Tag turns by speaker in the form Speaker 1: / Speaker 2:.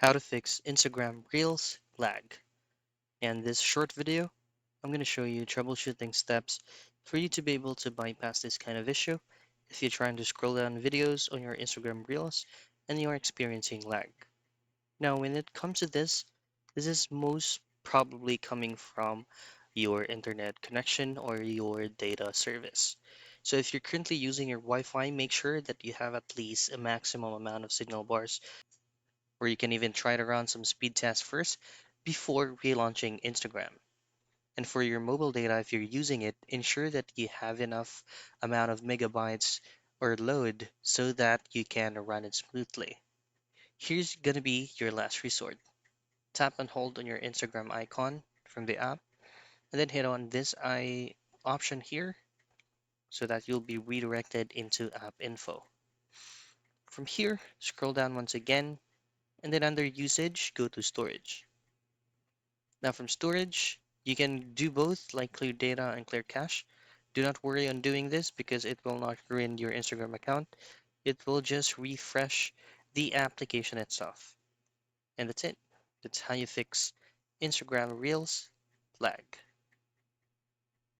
Speaker 1: How to fix Instagram Reels lag. And this short video, I'm going to show you troubleshooting steps for you to be able to bypass this kind of issue if you're trying to scroll down videos on your Instagram Reels and you are experiencing lag. Now, when it comes to this is most probably coming from your internet connection or your data service. So if you're currently using your Wi-Fi, make sure that you have at least a maximum amount of signal bars, or you can even try to run some speed tests first before relaunching Instagram. And for your mobile data, if you're using it, ensure that you have enough amount of megabytes or load so that you can run it smoothly. Here's gonna be your last resort. Tap and hold on your Instagram icon from the app, and then hit on this I option here so that you'll be redirected into app info. From here, scroll down once again, and then under usage, go to storage. Now from storage, you can do both like clear data and clear cache. Do not worry on doing this because it will not ruin your Instagram account. It will just refresh the application itself. And that's it. That's how you fix Instagram Reels lag.